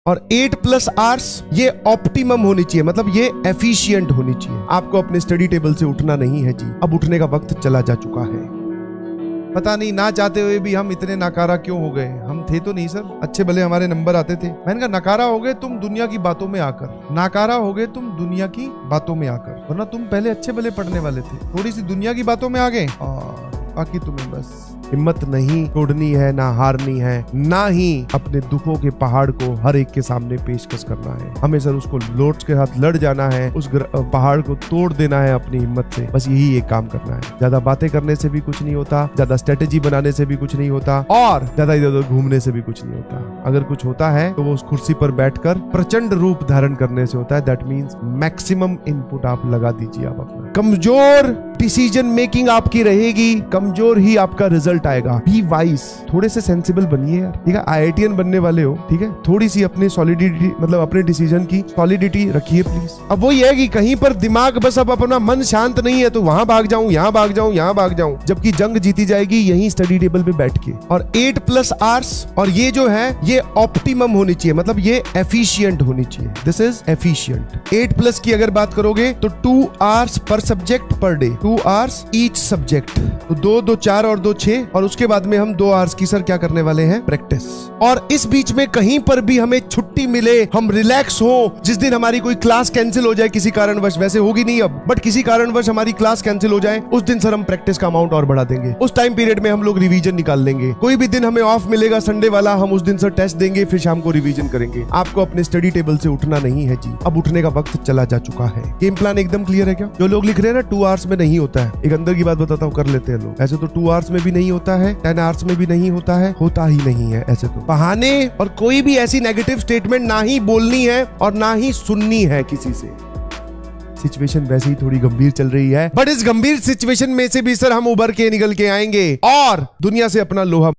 और 8+ आवर्स ये ऑप्टिमम होनी चाहिए, मतलब ये एफिशिएंट होनी चाहिए। आपको अपने स्टडी टेबल से उठना नहीं है जी, अब उठने का वक्त चला जा चुका है। पता नहीं ना चाहते हुए भी हम इतने नाकारा क्यों हो गए। हम थे तो नहीं सर, अच्छे भले हमारे नंबर आते थे। मैंने कहा नकारा हो गए तुम दुनिया की बातों में आकर, नाकारा हो गए तुम दुनिया की बातों में आकर, वरना तुम पहले अच्छे भले पढ़ने वाले थे, थोड़ी सी दुनिया की बातों में आ गए और बाकी तुम्हें बस हिम्मत नहीं छोड़नी है, ना हारनी है, ना ही अपने दुखों के पहाड़ को हर एक के सामने पेशकश करना है। हमें सर उसको लोट के साथ लड़ जाना है, उस पहाड़ को तोड़ देना है अपनी हिम्मत से, बस यही एक काम करना है। ज्यादा बातें करने से भी कुछ नहीं होता, ज्यादा स्ट्रेटेजी बनाने से भी कुछ नहीं होता, और ज्यादा इधर उधर घूमने से भी कुछ नहीं होता। अगर कुछ होता है तो वो उस कुर्सी पर बैठकर प्रचंड रूप धारण करने से होता है। दैट मीन्स मैक्सिमम इनपुट आप लगा दीजिए। आप अपना कमजोर डिसीजन मेकिंग आपकी रहेगी, कमजोर ही आपका रिजल्ट आएगा। बी वाइज, थोड़े से सेंसिबल बनिए यार, ठीक है। IITian बनने वाले हो, ठीक है, थोड़ी सी अपनी सॉलिडिटी, मतलब अपने डिसीजन की सॉलिडिटी रखिए प्लीज। अब वो ये है कि कहीं पर दिमाग बस अब अपना मन शांत नहीं है तो वहां भाग जाऊं, यहां भाग जाऊं, यहां भाग जाऊं, जबकि जंग जीती जाएगी यहीं स्टडी टेबल पे बैठ के। और 8+ आवर्स, और ये जो है ये ऑप्टिमम होनी चाहिए, मतलब ये एफिशिएंट होनी चाहिए। This is efficient. 8+ की अगर बात करोगे तो 2 hours per subject per day, 2 hours each subject, तो 2 2 4 और 2 6, और उसके बाद में हम 2 आवर्स की सर क्या करने वाले हैं, प्रैक्टिस। और इस बीच में कहीं पर भी हमें छुट्टी मिले, हम रिलैक्स हो, जिस दिन हमारी कोई क्लास कैंसिल हो जाए किसी कारणवश, वैसे होगी नहीं अब, बट किसी कारणवश हमारी क्लास कैंसिल हो जाए, उस दिन सर हम प्रैक्टिस का अमाउंट और बढ़ा देंगे। उस टाइम पीरियड में हम लोग रिवीजन निकाल लेंगे। कोई भी दिन हमें ऑफ मिलेगा संडे वाला, हम उस दिन सर टेस्ट देंगे, फिर शाम को रिवीजन करेंगे। आपको अपने स्टडी टेबल से उठना नहीं है जी, अब उठने का वक्त चला जा चुका है। गेम प्लान एकदम क्लियर है क्या? जो लोग लिख रहे हैं ना 2 आवर्स में नहीं होता है, एक अंदर की बात बताता हूँ, कर लेते हैं लोग। ऐसे तो 2 आवर्स में भी नहीं होता है, 10 आवर्स में भी नहीं होता है, होता ही नहीं है। ऐसे तो बहाने और कोई भी ऐसी नेगेटिव स्टेटमेंट ना ही बोलनी है और ना ही सुननी है किसी से। सिचुएशन वैसे ही थोड़ी गंभीर चल रही है, बट इस गंभीर सिचुएशन में से भी सर हम उभर के निकल के आएंगे और दुनिया से अपना लोहा